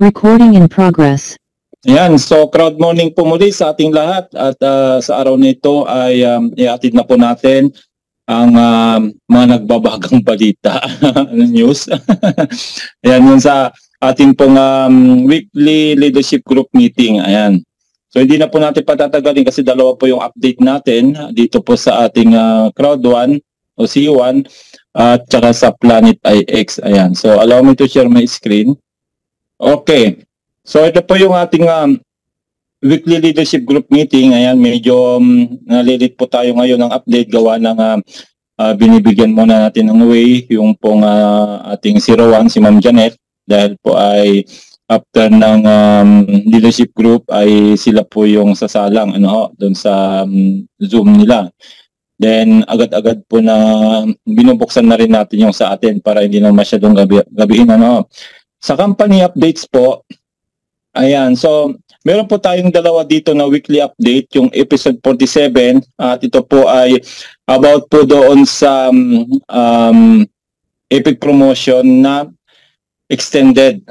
Recording in progress. Ayan, so crowd morning po muli sa ating lahat at sa araw nito ay iatid na po natin ang mga nagbabagang balita news. Ayan, yun sa ating pong weekly leadership group meeting. Ayan. So hindi na po natin patatagalin kasi dalawa po yung update natin dito po sa ating crowd 1 o C1 at saka sa Planet IX. Ayan. So allow me to share my screen. Okay. So ito po yung ating weekly leadership group meeting. Ayan, medyo nalilit po tayo ngayon ng update gawa ng binibigyan muna natin ng way yung pong ating 01 si Ma'am Janet dahil po ay after ng leadership group ay sila po yung sasalang doon sa Zoom nila. Then agad-agad po na binubuksan na rin natin yung sa atin para hindi na masyadong gabihin Sa company updates po, ayan, so meron po tayong dalawa dito na weekly update, yung episode 47 at ito po ay about po doon sa Epic promotion na extended.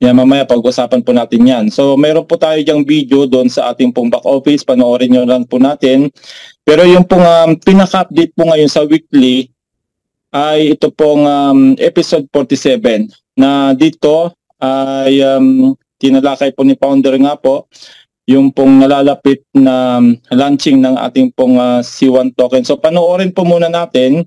Yan, mamaya pag-usapan po natin yan. So meron po tayo diyang video doon sa ating pong back office, panoorin nyo lang po natin. Pero yung pong pinaka-update po ngayon sa weekly ay ito pong episode 47 na dito ay tinalakay po ni founder nga po yung pong nalalapit na launching ng ating pong C1 token. So panoorin po muna natin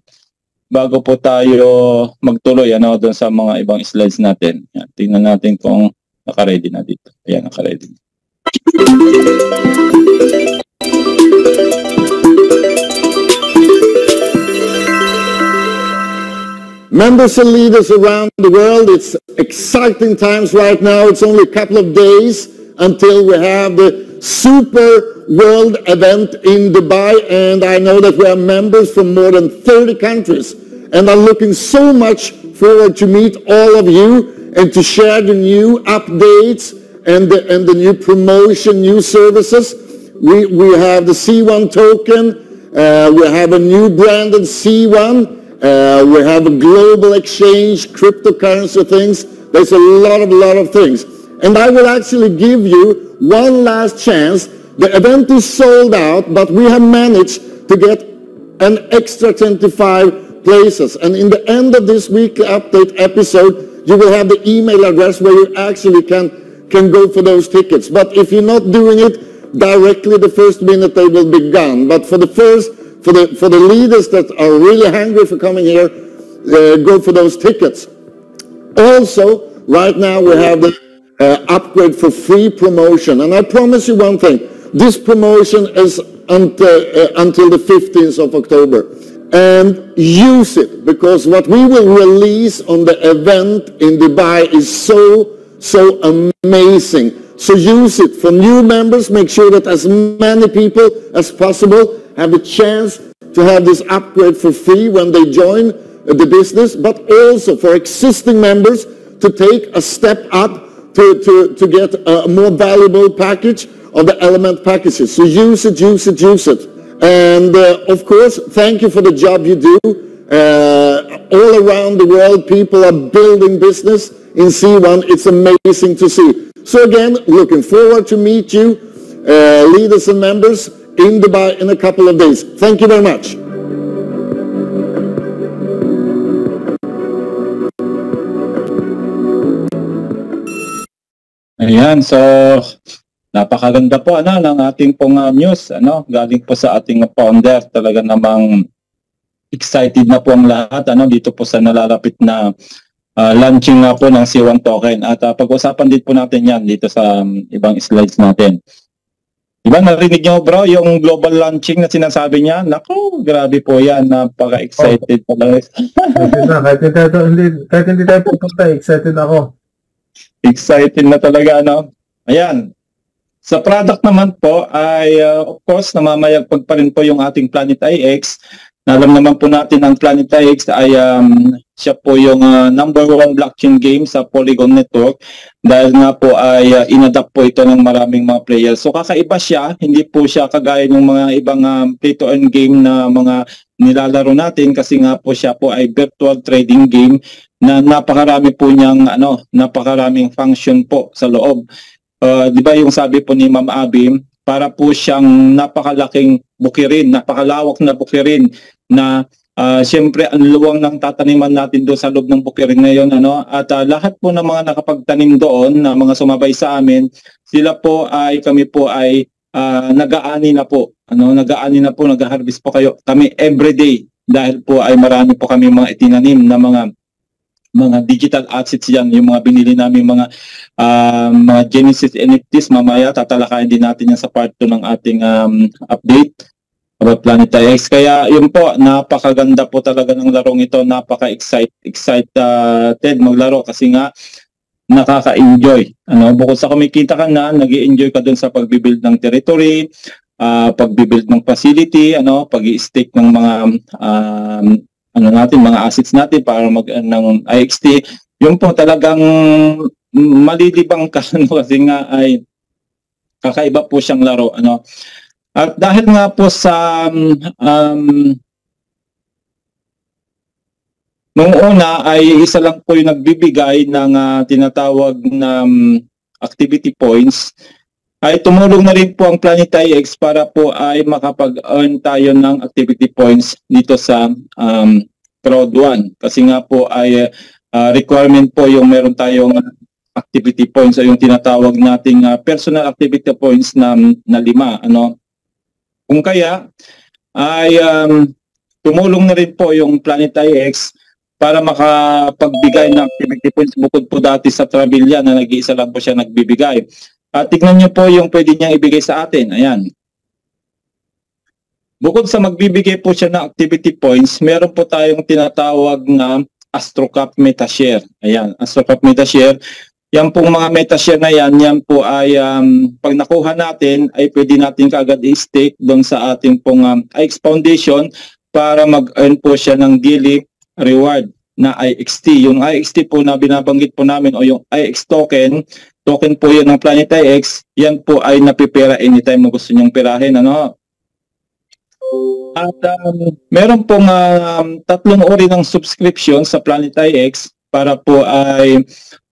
bago po tayo magtuloy doon sa mga ibang slides natin. Yan, tingnan natin kung naka-ready na dito. Ayan, naka-ready. Members and leaders around the world, it's exciting times right now. It's only a couple of days until we have the Super World event in Dubai, and I know that we have members from more than 30 countries, and I'm looking so much forward to meet all of you and to share the new updates and the new promotion, new services. We have the C1 token, we have a new branded C1, we have a global exchange, cryptocurrency things. There's a lot of things. And I will actually give you one last chance. The event is sold out, but we have managed to get an extra 25 places. And in the end of this weekly update episode, you will have the email address where you actually can go for those tickets. But if you're not doing it directly the first minute, they will be gone. But for the leaders that are really hungry for coming here, go for those tickets. Also, right now we have the upgrade for free promotion. And I promise you one thing, this promotion is until the 15th of October. And use it, because what we will release on the event in Dubai is so amazing. So use it. For new members, make sure that as many people as possible have a chance to have this upgrade for free when they join the business, but also for existing members to take a step up to get a more valuable package of the Element packages. So use it. And of course, thank you for the job you do. All around the world, people are building business in C1. It's amazing to see. So again, looking forward to meet you, leaders and members, in Dubai in a couple of days. Thank you very much. Ayan, so napakaganda po ng ating pong news, galing po sa ating founder. Talaga namang excited na po ang lahat dito po sa nalalapit na launching nga po ng C1 token. At pag-usapan din po natin yan dito sa ibang slides natin. Diba, narinig nyo bro, yung global launching na sinasabi niya? Naku, grabe po yan. Napaka-excited po lang. Kahit hindi tayo pupunta, excited ako. Excited na talaga, Ayan. Sa product naman po ay, of course, namamayagpag pa rin po yung ating Planet IX. Alam naman po natin ang Planet IX ay siya po yung number 1 blockchain game sa Polygon Network dahil nga po ay inadapt po ito ng maraming mga players. So kakaiba siya, hindi po siya kagaya ng mga ibang play-to-earn game na mga nilalaro natin kasi nga po siya po ay virtual trading game na napakarami po niyang napakaraming function po sa loob. Di ba yung sabi po ni Ma'am Abby, para po siyang napakalaking bukirin, napakalawak na bukirin na siyempre ang luwang ng tataniman natin doon sa loob ng bukirin ngayon, at lahat po ng mga nakapagtanim doon na mga sumabay sa amin, kami po ay nag-aani na po, nag-harvest po kami everyday dahil po ay marami po kami mga itinanim na mga digital assets yan, yung mga binili namin mga Genesis NFTs. Mamaya tatalakayin din natin yan sa part 2 ng ating update about Planetary X. Kaya yun po, napakaganda po talaga ng larong ito, excited maglaro kasi nga nakaka-enjoy. Bukod sa kumikita ka na, nag-i-enjoy ka dun sa pagbibuild ng territory, pagbibuild ng facility, pag-i-stake ng mga mga assets natin para ng IXT. Yun po talagang malilibang ka kasi nga ay kakaiba po siyang laro. At dahil nga po sa nung una ay isa lang po yung nagbibigay ng tinatawag na activity points, ay tumulong na rin po ang Planetary X para po ay makapag-earn tayo ng activity points dito sa Crowd 1. Kasi nga po ay requirement po yung meron tayong activity points o yung tinatawag nating personal activity points na 5. Kung kaya ay tumulong na rin po yung Planetary X para makapagbigay ng activity points bukod po dati sa Travelia na nag-iisa lang po siya nagbibigay. Tignan niyo po yung pwede niyang ibigay sa atin. Ayan. Bukod sa magbibigay po siya ng activity points, meron po tayong tinatawag na AstroCap Metashare. Ayan, AstroCap Metashare. Yan pong mga metashare na yan po ay pag nakuha natin ay pwede natin kaagad i-stake doon sa ating pong IX Foundation para mag-earn po siya ng daily reward na IXT. Yung IXT po na binabanggit po namin o yung IX token po yan ng Planetary X, yan po ay napipera anytime na gusto niyong pirahin. At meron pong 3 uri ng subscription sa Planetary X para po ay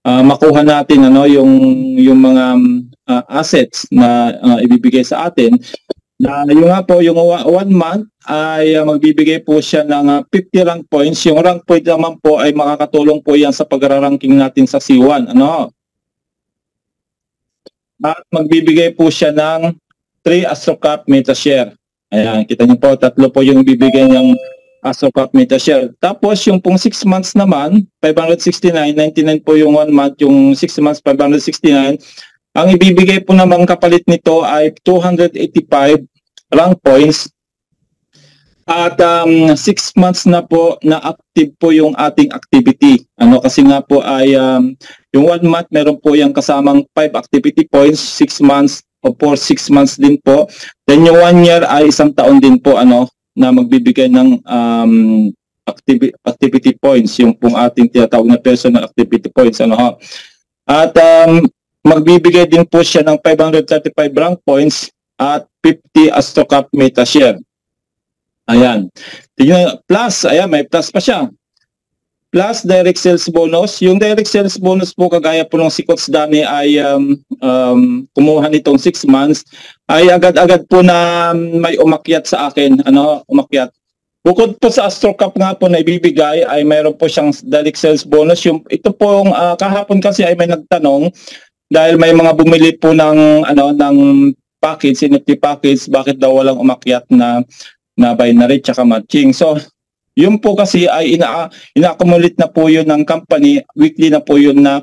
makuha natin yung mga assets na ibibigay sa atin. Yung nga po, yung 1 month ay magbibigay po siya ng 50 rank points. Yung rank point naman po ay makakatulong po yan sa pag-ranking natin sa C1. At magbibigay po siya ng 3 AstroCap Metashare. Ayan, kita niyo po, 3 po yung ibibigay ng AstroCap Metashare. Tapos yung pong 6 months naman, 569, 99 po yung 1 month, yung 6 months, 569. Ang ibibigay po naman kapalit nito ay 285 rank points. At 6 months na po na active po yung ating activity. Kasi nga po ay yung 1 month meron po yung kasamang 5 activity points, 6 months o for 6 months din po. Then yung 1 year ay 1 taon din po na magbibigay ng activity points, yung pong ating tinatawag na personal activity points. At magbibigay din po siya ng 535 rank points at 50 AstroCap Metashare. Ayan. Tingnan, plus, ayan, may plus pa siya. Plus direct sales bonus. Yung direct sales bonus po, kagaya po ng si Coach Danny ay kumuha nitong 6 months, ay agad-agad po na may umakyat sa akin. Umakyat. Bukod po sa AstroCap nga po na ibibigay, ay mayroon po siyang direct sales bonus. Ito pong kahapon kasi ay may nagtanong dahil may mga bumili po ng package, NFT package, bakit daw walang umakyat na binary tsaka matching. So, yun po kasi ay ina-accumulate na po yun ng company, weekly na po yun na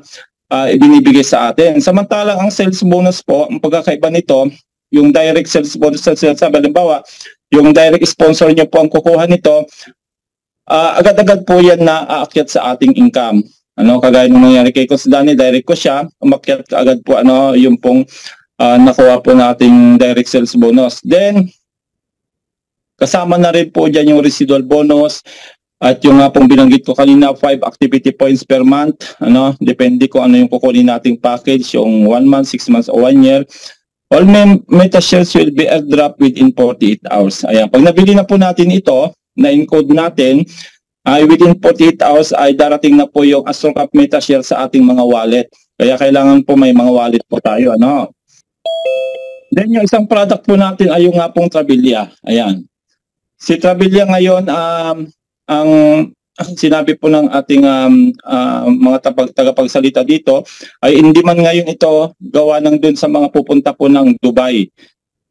ibinibigay sa atin. Samantalang ang sales bonus po, ang pagkakaiba nito, yung direct sales bonus sa sales, halimbawa, yung direct sponsor nyo po ang kukuha nito, agad-agad po yan na aakyat sa ating income. Kagaya nung nangyari kay Coach Danny, direct ko siya, umakyat ka agad po, yung pong nakuha po nating direct sales bonus. Then, kasama na rin po dyan yung residual bonus at yung nga pong binanggit ko kanina, 5 activity points per month. Depende kung ano yung kukunin nating package, yung 1 month, 6 months, o 1 year. All Metashares will be airdrop within 48 hours. Ayan. Pag nabili na po natin ito, na encode natin, ay within 48 hours ay darating na po yung AstroCap MetaShare sa ating mga wallet. Kaya kailangan po may mga wallet po tayo. Ano? Then yung isang product po natin ay yung nga pong Trabilia. Ayan. Si Trabilia ngayon, ang sinabi po ng ating mga tagapagsalita dito, ay hindi man ngayon ito gawa ng dun sa mga pupunta po ng Dubai.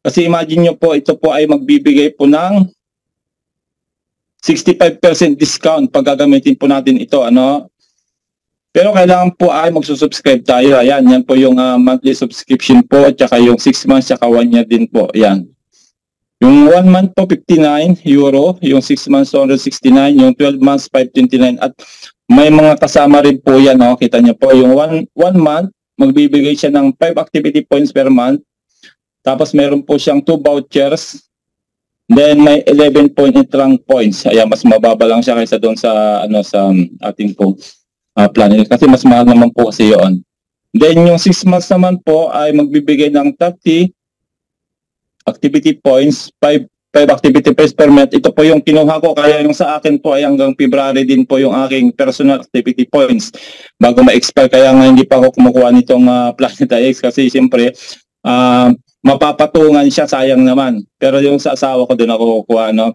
Kasi imagine nyo po, ito po ay magbibigay po ng 65% discount pag gagamitin po natin ito. Ano? Pero kailangan po ay magsusubscribe tayo. Ayan, yan po yung monthly subscription po, at saka yung 6 months, at saka 1 year din po. Ayan. Yung 1 month po, 59 euro. Yung 6 months, 269. Yung 12 months, 529. At may mga kasama rin po yan. No? Kita nyo po, yung 1 month, magbibigay siya ng 5 activity points per month. Tapos meron po siyang 2 vouchers. Then may 11.8 rank points. Ayan, mas mababa lang siya kaysa doon sa sa ating po plan. Kasi mas mahal naman po kasi yun. Then yung 6 months naman po ay magbibigay ng 30 activity points, 5 activity points per month. Ito po yung kinuha ko, kaya yung sa akin po ay hanggang February din po yung aking personal activity points bago ma-expire. Kaya nga hindi pa ako kumukuha nitong Planeta X kasi siyempre mapapatungan siya, sayang naman. Pero yung sa asawa ko doon ako kukuha, no?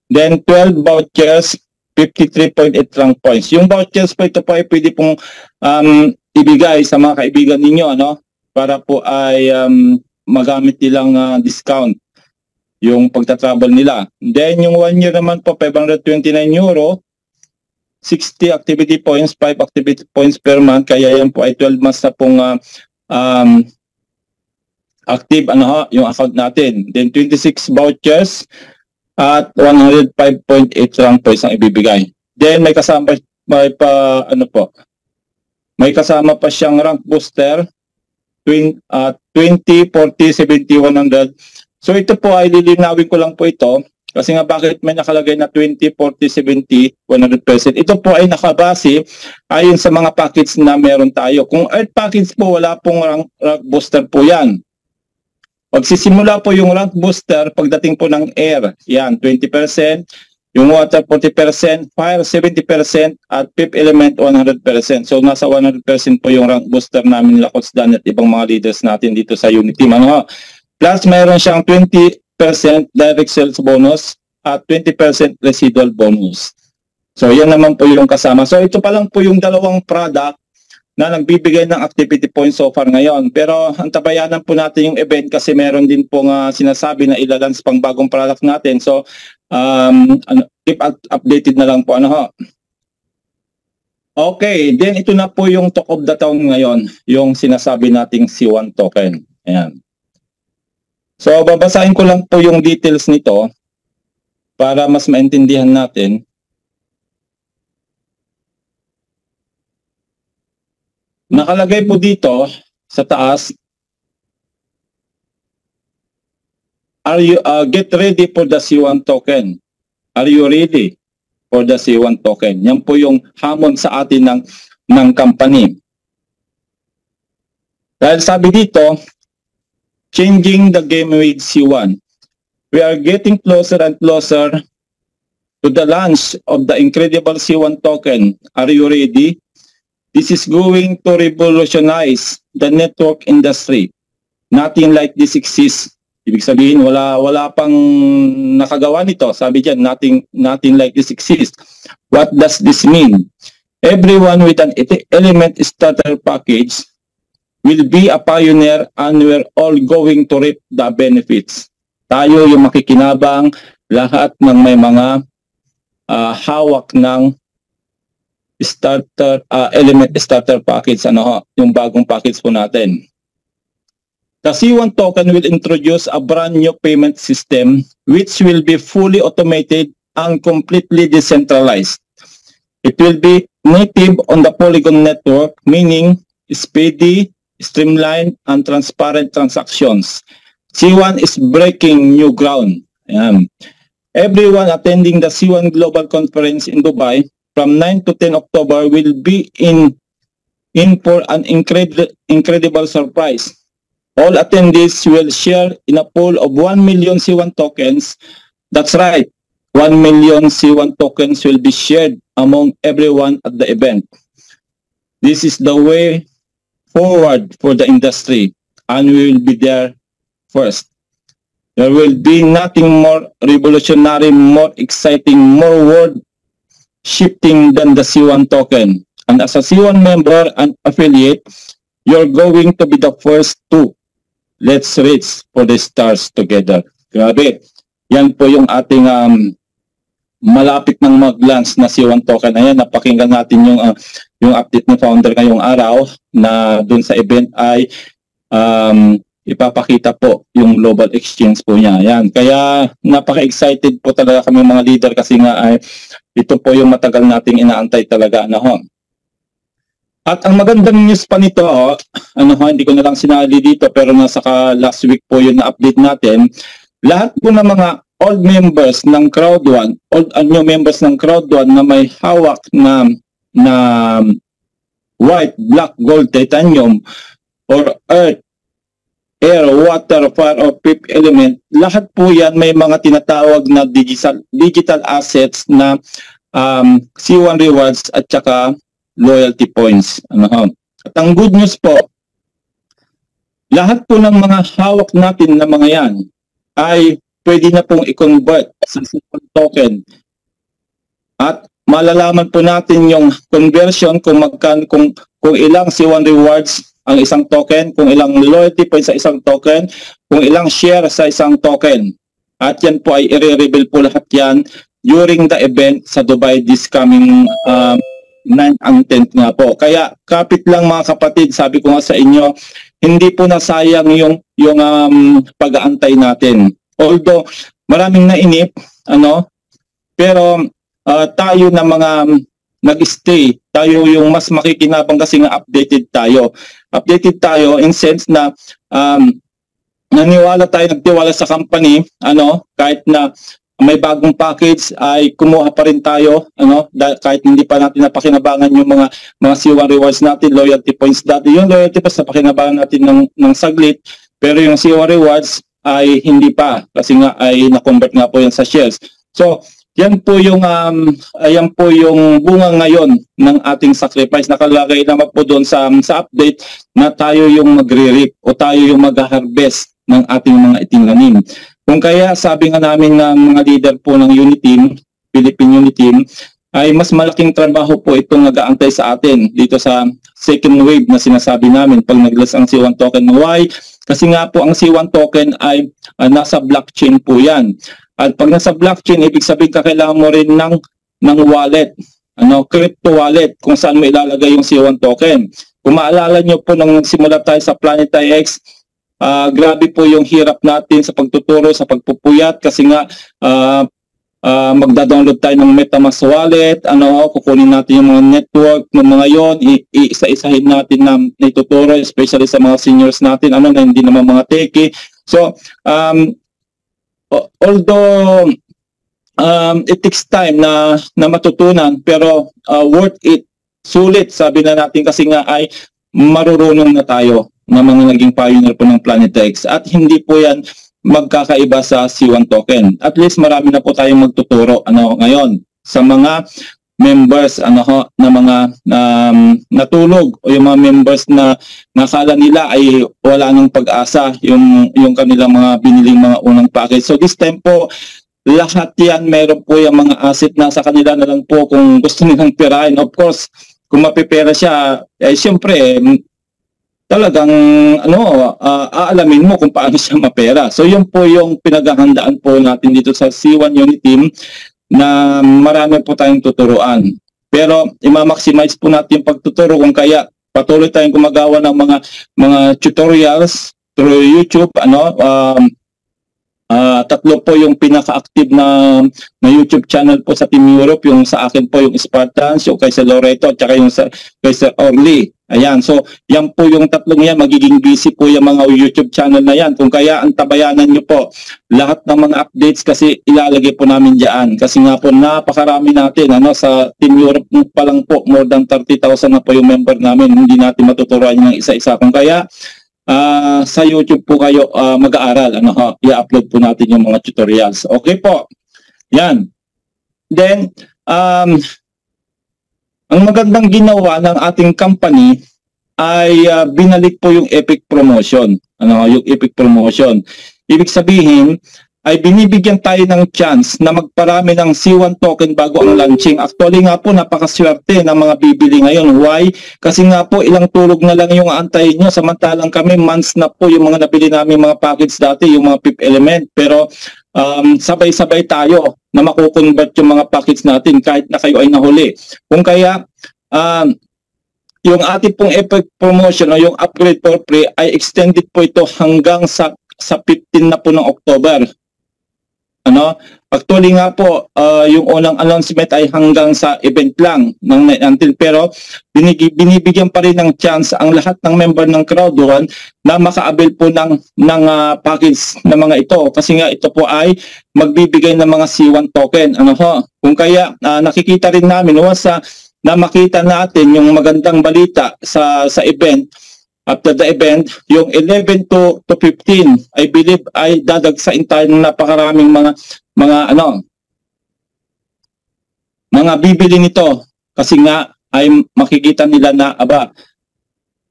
Then 12 vouchers, 53.8 rank points. Yung vouchers po, ito po ay pwede pong ibigay sa mga kaibigan ninyo, ano? Para po ay magamit nilang discount yung pagta-travel nila. Then yung 1 year naman po, 529 euro, 60 activity points, 5 activity points per month. Kaya yan po ay 12 months na pong active yung account natin. Then 26 vouchers at 105.8 rank points ang ibibigay. Then may kasama may kasama pa siyang rank booster 20, 40, 70, 100. So ito po ay lilinawin ko lang po ito kasi nga bakit may nakalagay na 20, 40, 70, 100%. Ito po ay nakabase ayon sa mga packets na meron tayo. Kung Earth packets po, wala pong rank booster po yan. Magsisimula po yung rank booster pagdating po ng air. Yan, 20%, yung water 40%, fire 70%, at fifth element 100%. So nasa 100% po yung rank booster namin nila Coach Dan at ibang mga leaders natin dito sa Unity. Plus mayroon siyang 20% direct sales bonus at 20% residual bonus. So yan naman po yung kasama. So ito pa lang po yung dalawang product na nagbibigay ng activity points so far ngayon. Pero antabayanan po natin yung event kasi meron din pong sinasabi na ilalans pang bagong product natin. So, keep updated na lang po. Okay, then ito na po yung talk of the town ngayon, yung sinasabi nating C1 token. Ayan. So, babasahin ko lang po yung details nito para mas maintindihan natin. Nakalagay po dito sa taas, get ready for the C1 token. Are you ready for the C1 token? Yan po yung hamon sa atin ng company. Dahil sabi dito, changing the game with C1. We are getting closer and closer to the launch of the incredible C1 token. Are you ready? This is going to revolutionize the network industry. Nothing like this exists. Ibig sabihin, wala pang nakagawa nito. Sabi dyan, nothing like this exists. What does this mean? Everyone with an element starter package will be a pioneer and we're all going to reap the benefits. Tayo yung makikinabang, lahat ng may mga hawak ng element starter package, yung bagong package po natin. The C1 token will introduce a brand new payment system which will be fully automated and completely decentralized. It will be native on the Polygon network, meaning speedy, streamlined, and transparent transactions. C1 is breaking new ground. Everyone attending the C1 Global Conference in Dubai from 9 to 10 October will be in for an incredible surprise. All attendees will share in a pool of 1 million C1 tokens. That's right. 1 million C1 tokens will be shared among everyone at the event. This is the way forward for the industry, and we will be there first. There will be nothing more revolutionary, more exciting, more world-shifting than the C1 token. And as a C1 member and affiliate, you're going to be the first to. Let's reach for the stars together. Grabe. Yan po yung ating malapit ng mag-launch na C1 token na yan. Napakinggan natin yung update ng founder ngayong araw na dun sa event ay ipapakita po yung global exchange po niya. Yan. Kaya napaka-excited po talaga kami mga leader kasi nga ay ito po yung matagal nating inaantay talaga. At ang magandang news pa nito, hindi ko na lang sinali dito pero nasa last week po yun na update natin. Lahat po ng mga old members ng Crowd1, old and new members ng Crowd1 na may hawak na white, black, gold, titanium, or earth, air, water, fire, or fifth element, lahat po yan may mga tinatawag na digital assets na C1 rewards at saka loyalty points. At ang good news po, lahat po ng mga hawak natin na mga yan ay pwede na pong i-convert sa C1 token. At malalaman po natin yung conversion kung ilang C1 rewards ang isang token, kung ilang loyalty points sa isang token, kung ilang share sa isang token. At yan po ay i-reveal po lahat yan during the event sa Dubai this coming 9th and 10th nga po. Kaya kapit lang mga kapatid, sabi ko nga sa inyo, hindi po nasayang yung pag-aantay natin. Although maraming nainip, pero tayo na mga nag-stay, tayo yung mas makikinabang kasi nga updated tayo. Updated tayo in sense na nagtiwala sa company, kahit na may bagong package ay kumuha pa rin tayo, kahit hindi pa natin napakinabangan yung mga C1 rewards natin, loyalty points dati. Yung loyalty points napakinabangan natin ng saglit, pero yung C1 rewards ay hindi pa kasi nga ay na-convert nga po yan sa shares. So, yan po yung bunga ngayon ng ating sacrifice. Nakalagay naman po doon sa update na tayo yung magre-reap o tayo yung mag-harvest ng ating mga itinanim. Kung kaya sabi nga namin ng mga leader po ng Uniteam, Philippine Uniteam, ay mas malaking trabaho po itong nag-aantay sa atin dito sa second wave na sinasabi namin pag nag-launch ang C1 token. Why? Kasi nga po ang C1 token ay nasa blockchain po yan. At pag nasa blockchain, ibig sabihin kailangan mo rin ng wallet, crypto wallet, kung saan mo ilalagay yung C1 token. Kung maalala nyo po nung nagsimula tayo sa Planet IX, grabe po yung hirap natin sa pagtuturo, sa pagpupuyat kasi nga magda-download tayo ng MetaMask wallet, kukunin natin yung mga network ng mga yon, iisa-isahin natin na ituturo, especially sa mga seniors natin, na hindi naman mga techie. So, although it takes time na matutunan, pero worth it, sulit, sabi na natin kasi nga ay marurunong na tayo na mga naging pioneer po ng Planet X. At hindi po yan magkakaiba sa C1 token. At least marami na po tayong magtuturo ngayon sa mga members na mga natulog o yung mga members na nakala nila ay wala nang pag-asa yung kanilang mga biniling mga unang package. So this time po, lahat yan meron po yung mga asset na sa kanila na lang po kung gusto nilang pirahin. Of course, kung mapipera siya, siyempre, talagang aalamin mo kung paano siya mapera. So yun po yung pinaghahandaan po natin dito sa C1 Uniteam na marami po tayong tuturuan. Pero i-maximize po natin yung pagtuturo kung kaya patuloy tayong gumagawa ng mga tutorials through YouTube. Tatlo po yung pinaka-active na YouTube channel po sa Team Europe. Yung sa akin po yung Spartans, yung kay Sir Loreto, at saka yung kay Sir Orly. Ayan, so yan po yung tatlong yan, magiging busy po yung mga YouTube channel na yan. Kung kaya ang tabayanan nyo po, lahat ng mga updates kasi ilalagay po namin dyan. Kasi nga po napakarami natin, sa Team Europe pa lang po, more than 30,000 na po yung member namin. Hindi natin matuturuan ng isa-isa. Kung kaya, sa YouTube po kayo mag-aaral, i-upload po natin yung mga tutorials. Okay po, yan. Then, ang magandang ginawa ng ating company ay binalik po yung Epic Promotion. Yung Epic Promotion. Ibig sabihin, ay binibigyan tayo ng chance na magparami ng C1 token bago ang launching. Actually nga po, napakaswerte ng mga bibili ngayon. Why? Kasi nga po, ilang tulog na lang yung aantayin nyo. Samantalang kami, months na po yung mga nabili namin mga package dati, yung mga PIP element. Pero sabay-sabay tayo na makukonvert yung mga package natin kahit na kayo ay nahuli. Kung kaya, yung ating pong Epic Promotion o yung upgrade for free ay extended po ito hanggang sa 15 na po ng October. Actually nga po, yung unang announcement ay hanggang sa event lang ng until, pero binibigyan pa rin ng chance ang lahat ng member ng Crowd1 na maka-avail po ng package na mga ito, kasi nga ito po ay magbibigay ng mga C1 token. Kung kaya nakikita rin namin na makita natin yung magandang balita sa event. After the event, yung 11 to 15, I believe ay dadagsain tayo ng napakaraming mga bibili nito, kasi nga ay makikita nila na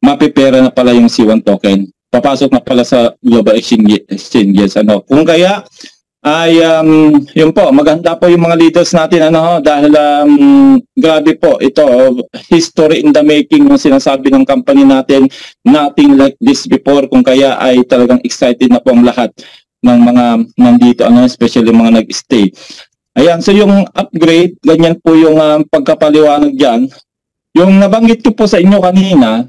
mapipera na pala yung C1 token. Papasok na pala sa global exchanges. Kung kaya ay yun po, maganda po yung mga leaders natin dahil grabe po ito, history in the making yung sinasabi ng company natin, nothing like this before. Kung kaya ay talagang excited na po ang lahat ng mga nandito, especially mga nag-stay. Ayan, so yung upgrade, ganyan po yung pagkapaliwanag dyan. Yung nabanggit ko po sa inyo kanina,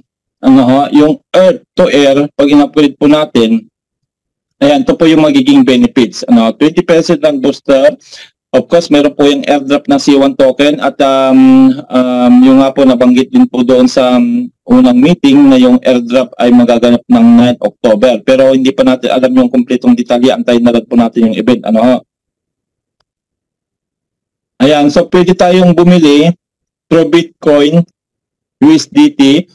yung earth to air, pag in-upgrade po natin, ayan, ito po yung magiging benefits. 20% ng booster. Of course, meron po yung airdrop na C1 token at yung nga po nabanggit din po doon sa unang meeting na yung airdrop ay magaganap ng 9 October. Pero hindi pa natin alam yung kumpletong detalye. Antayin na lang po natin yung event. Ayan, so pwede tayong bumili through Bitcoin, USDT,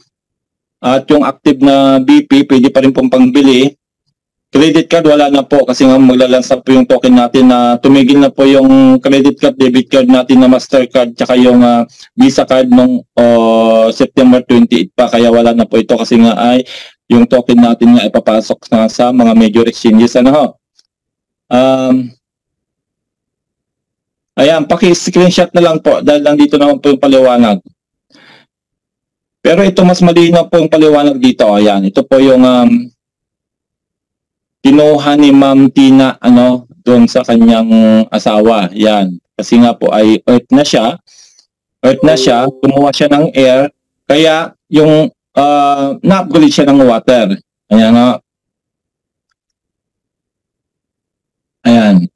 at yung active na BP, pwede pa rin pong pangbili. Credit card, wala na po kasi nga maglalansa po yung token natin na tumigil na po yung credit card, debit card natin na Mastercard, tsaka yung Visa card nung September 28 pa, kaya wala na po ito kasi nga ay yung token natin nga ay papasok na sa mga major exchanges. Ayan, paki-screenshot na lang po dahil nandito naman po yung paliwanag. Pero ito mas malinaw po yung paliwanag dito. Ayan, ito po yung kinuha ni Ma'am Tina doon sa kanyang asawa. Yan. Kasi nga po ay earth na siya, kumuha siya ng air, kaya yung na-upgrade siya ng water. Ayan. Ayan.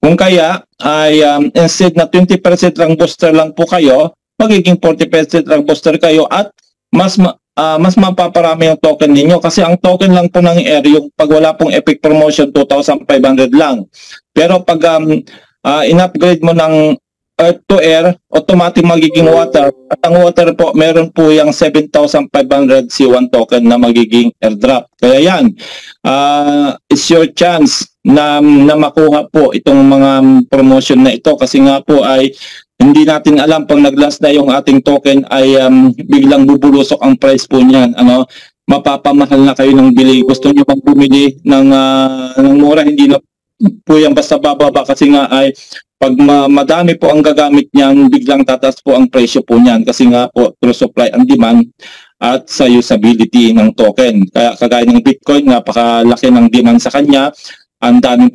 Kung kaya ay instead na 20% lang booster lang po kayo, magiging 40% lang booster kayo at mas mapaparami yung token ninyo kasi ang token lang po ng air, yung pag wala pong Epic Promotion, 2,500 lang. Pero pag in-upgrade mo ng earth to air, automatic magiging water. At ang water po, meron po yung 7,500 C1 token na magiging airdrop. Kaya yan, it's your chance na makuha po itong mga promotion na ito kasi nga po ay hindi natin alam pag nag-last na yung ating token ay biglang bubulusok ang price po niyan. Mapapamahal na kayo ng bili. Gusto niyo bang bumili ng mura, hindi na po yan basta bababa kasi nga ay pag madami po ang gagamit niyan, biglang tataas po ang presyo po niyan kasi nga po through supply and demand at sa usability ng token. Kaya kagaya ng Bitcoin, napakalaki ng demand sa kanya, ang daming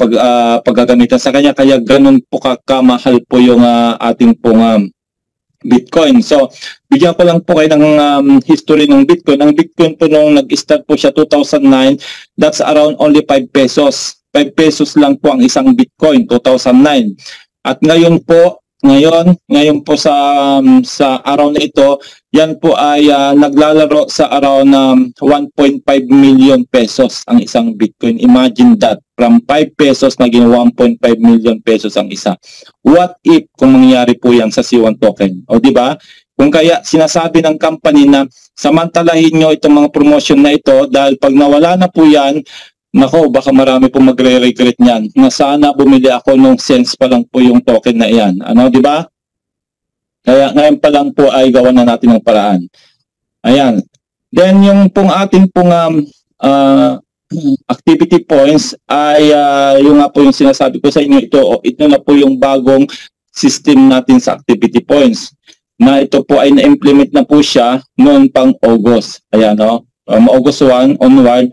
paggagamitan sa kanya, kaya ganun po kamahal po yung ating pong Bitcoin. So, bigyan ko lang po kayo ng history ng Bitcoin. Ang Bitcoin po nung nag-start po siya 2009, that's around only 5 pesos. 5 pesos lang po ang isang Bitcoin, 2009. At ngayon po sa araw na ito, yan po ay naglalaro sa around 1.5 million pesos ang isang Bitcoin. Imagine that, from 5 pesos naging 1.5 million pesos ang isa. What if kung mangyari po yan sa C1 token? O di ba? Kung kaya sinasabi ng company na samantalahin nyo itong mga promotion na ito dahil pag nawala na po yan, nako, baka marami pong magre-regret niyan na sana bumili ako nung cents pa lang po yung token na iyan. Ano, di ba? Kaya ngayon pa lang po ay gawa na natin ng paraan. Ayan. Then yung pong ating pong activity points ay yung nga po yung sinasabi ko sa inyo, ito na po yung bagong system natin sa activity points. Na ito po ay na-implement na po siya noon pang August. Ayan, no? August 1 onward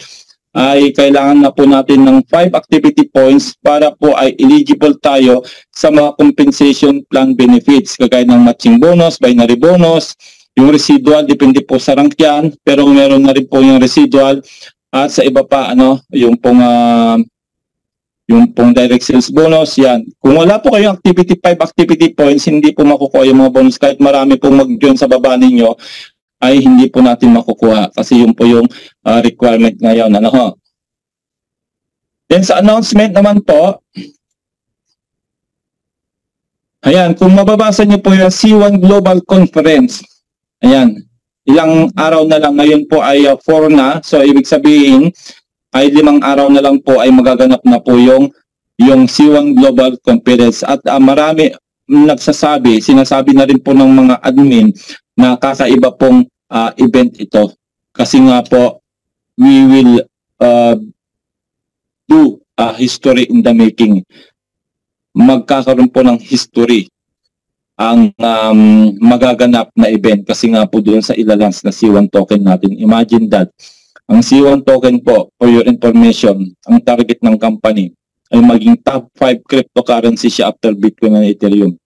ay kailangan na po natin ng 5 activity points para po ay eligible tayo sa mga compensation plan benefits kagaya ng matching bonus, binary bonus, yung residual, depende po sa rank yan, pero meron na rin po yung residual at sa iba pa, ano, yung pong direct sales bonus, yan. Kung wala po kayong 5 activity points, hindi po makukuha yung mga bonus kahit marami pong mag-join sa baba ninyo, ay hindi po natin makukuha kasi yun po yung requirement ngayon. Ano ho? Then sa announcement naman po, ayan, kung mababasa niyo po yung C1 Global Conference, ayan, ilang araw na lang, ngayon po ay 4 na, so ibig sabihin ay 5 araw na lang po ay magaganap na po yung C1 Global Conference at marami sinasabi na rin po ng mga admin na kakaiba pong event ito. Kasi nga po, we will do a history in the making. Magkakaroon po ng history ang magaganap na event kasi nga po doon sa ilalans na C1 token natin. Imagine that. Ang C1 token po, for your information, ang target ng company ay maging top 5 cryptocurrency siya after Bitcoin and Ethereum.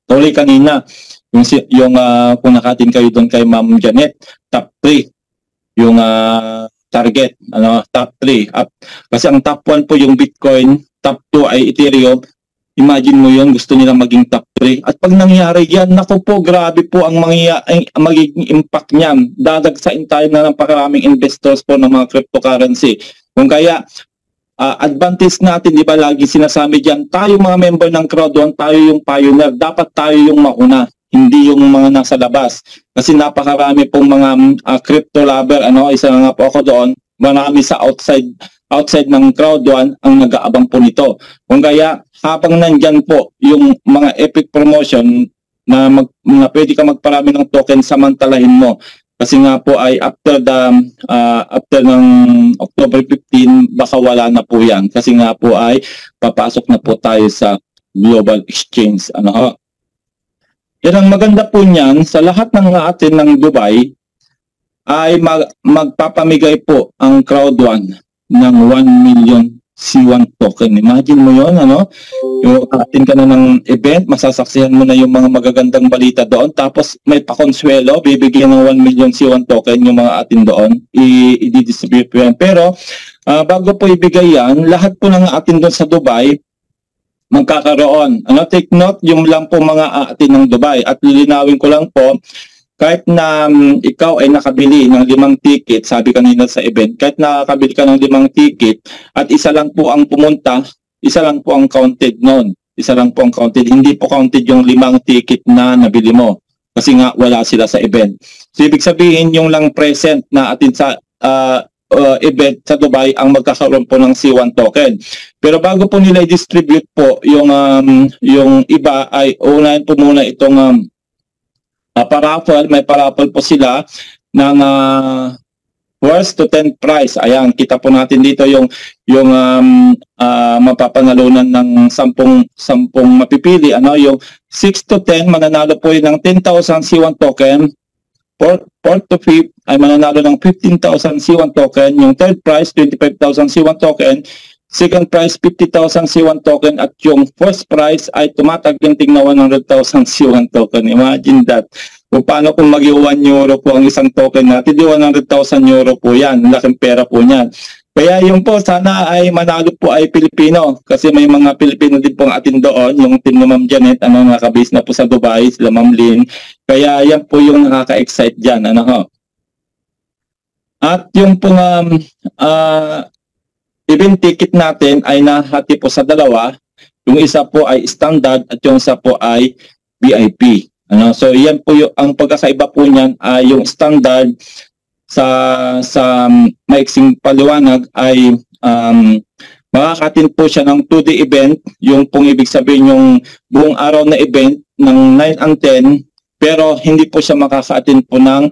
Tuloy kanina, kung nakatin kayo doon kay Ma'am Janet, top 3 yung target, top 3. Kasi ang top 1 po yung Bitcoin, top 2 ay Ethereum. Imagine mo yun, gusto nila maging top 3. At pag nangyari yan, naku po, grabe po ang magiging impact niyan. Dadagsain tayo na ng pakaraming investors po ng mga cryptocurrency. Kung kaya, advantage natin, di ba lagi sinasabi dyan, tayo mga member ng Crowd1, tayo yung pioneer, dapat tayo yung mauna, hindi yung mga nasa labas. Kasi napakarami pong mga crypto lover, isa na nga po ako doon, marami sa outside ng Crowd1 ang nag-aabang po nito. Kung kaya, habang nandyan po yung mga epic promotion na pwede ka magparami ng token, samantalahin mo. Kasi nga po ay after ng October 15, baka wala na po yan. Kasi nga po ay papasok na po tayo sa global exchange. Yan ang maganda po niyan, sa lahat ng atin ng Dubai, ay magpapamigay po ang Crowd1 ng 1 million C1 token. Imagine mo yun, yung atin ka na ng event, masasaksihan mo na yung mga magagandang balita doon, tapos may pakonswelo, bibigyan ng 1 million C1 token yung mga atin doon, i-distribute po yan. Pero, bago po ibigay yan, lahat po ng atin doon sa Dubai, magkakaroon. Take note, yung lang po mga atin ng Dubai. At lilinawin ko lang po, kahit na ikaw ay nakabili ng 5 ticket, sabi kanina sa event, kahit nakabili ka ng 5 ticket at isa lang po ang pumunta, isa lang po ang counted noon. Isa lang po ang counted. Hindi po counted yung 5 ticket na nabili mo kasi nga wala sila sa event. So ibig sabihin yung lang present na atin sa event sa Dubai ang magkakaroon po ng C1 token. Pero bago po nila i-distribute po yung iba ay unahin po muna itong paraffle, may paraffle po sila ng first to 10 prize. Ayan, kita po natin dito yung mapapanalunan ng 10 mapipili. Yung 6 to 10 mananalo po yun ng 10,000 C1 token. 4 to 5 ay mananalo ng 15,000 C1 token. Yung third prize, 25,000 C1 token. Second prize, 50,000 C1 token. At yung first prize ay tumataginting na 100,000 C1 token. Imagine that. Kung paano kung mag-1 euro po ang isang token natin, di 100,000 euro po yan. Laking pera po niyan. Kaya yung po, sana ay manalo po ay Pilipino. Kasi may mga Pilipino din po ang atin doon. Yung team ni Ma'am Janet, nakabase na po sa Dubai, sila Ma'am Lynn. Kaya yan po yung nakaka-excite dyan. At yung pong event ticket natin ay nahati po sa dalawa. Yung isa po ay standard at yung isa po ay VIP. So yan po ang pagkakaiba po niyan ay yung standard sa maiksing paliwanag ay makakatin po siya ng 2-day event, yung pong ibig sabihin yung buong araw na event ng 9 and 10, pero hindi po siya makaka-attend po ng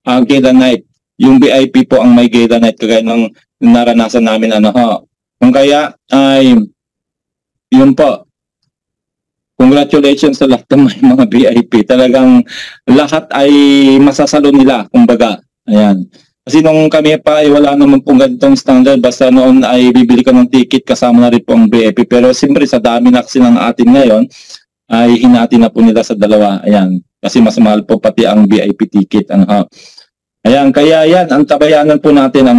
gala night. Yung VIP po ang may gala night kagaya ng naranasan namin Kung kaya ay yun po. Congratulations sa lahat ng mga VIP. Talagang lahat ay masasalo nila, kumbaga. Ayan. Kasi nung kami pa ay wala naman pong ganitong standard, basta noon ay bibili ka ng ticket kasama na rin po ang VIP. Pero siyempre sa dami na kasi ng atin ngayon, ay hinati na po nila sa dalawa. Ayan. Kasi mas mahal po pati ang VIP ticket. Ayan, kaya yan, ang tabayanan po natin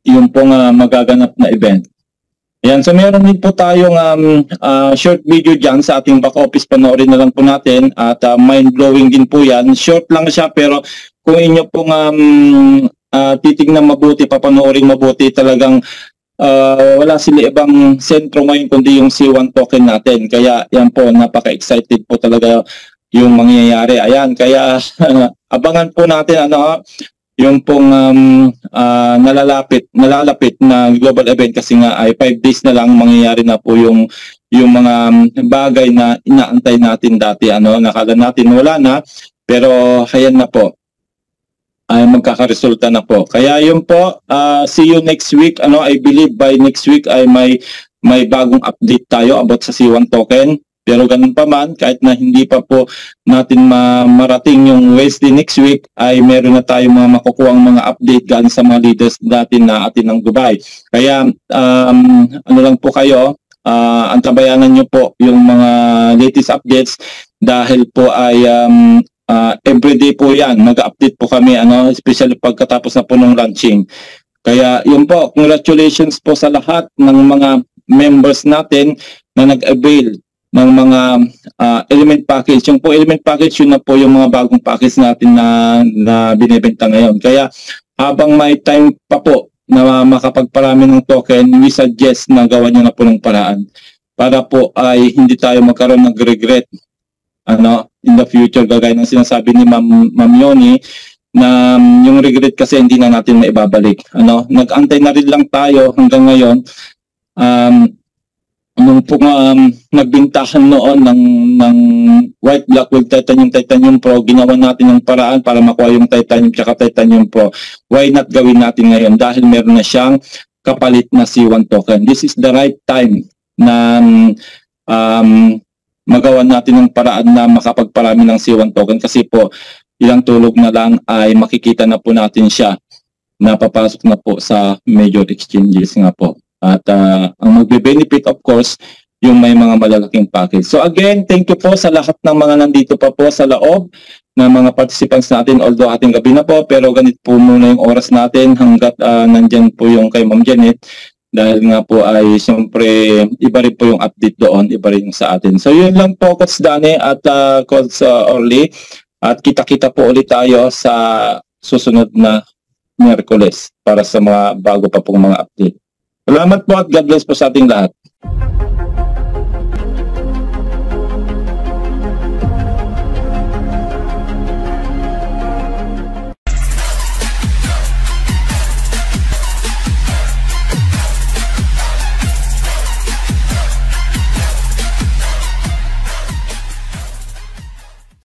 yung pong magaganap na event. Ayan, so meron din po tayong short video dyan sa ating back office. Panoorin na lang po natin at mind-blowing din po yan. Short lang siya pero kung inyo pong titignan mabuti, papanoorin mabuti, talagang wala sila ibang sentro ngayon kundi yung C1 token natin. Kaya yan po, napaka-excited po talaga yung mangyayari. Ayan, kaya abangan po natin yung pong nalalapit na global event kasi nga ay 5 days na lang mangyayari na po yung mga bagay na inaantay natin dati. Nakala natin wala na, pero ayan na po. Ay magkakaresulta na po. Kaya yun po, see you next week. I believe by next week ay may bagong update tayo about sa C1 token. Pero ganun pa man, kahit na hindi pa po natin marating yung Wednesday next week, ay meron na tayong mga makukuhang mga update galing sa mga leaders natin na atin ng Dubai. Kaya lang po kayo, antabayanan nyo po yung mga latest updates dahil po ay everyday po yan, mag-update po kami, especially pagkatapos na po ng launching. Kaya yun po, congratulations po sa lahat ng mga members natin na nag-avail ng mga element package. Yung po element package, yun na po yung mga bagong package natin na binibenta ngayon. Kaya habang may time pa po na makapagparami ng token, we suggest na gawan nyo na po ng paraan para po ay hindi tayo magkaroon ng regret in the future, gagaya ng sinasabi ni Ma'am Yoni na yung regret kasi hindi na natin maibabalik. Nag-antay na rin lang tayo hanggang ngayon. Nung po nagbintahan noon ng white black with titanium pro, ginawa natin ng paraan para makuha yung titanium tsaka titanium pro. Why not gawin natin ngayon? Dahil meron na siyang kapalit na C1 token. This is the right time na magawa natin ng paraan na makapagparami ng C1 token kasi po ilang tulog na lang ay makikita na po natin siya na papasok na po sa major exchanges nga po. At ang magbe-benefit of course yung may mga malalaking package. So again, thank you po sa lahat ng mga nandito pa po sa loob na mga participants natin, although ating gabi na po, pero ganit po muna yung oras natin hanggat nandyan po yung kay Ma'am Janet dahil nga po ay siyempre iba rin po yung update doon, iba rin yung sa atin. So yun lang po Coach Danny at Coach Orly at kita-kita po ulit tayo sa susunod na Miyerkules para sa mga bago pa pong mga update. Salamat po at God bless po sa ating lahat.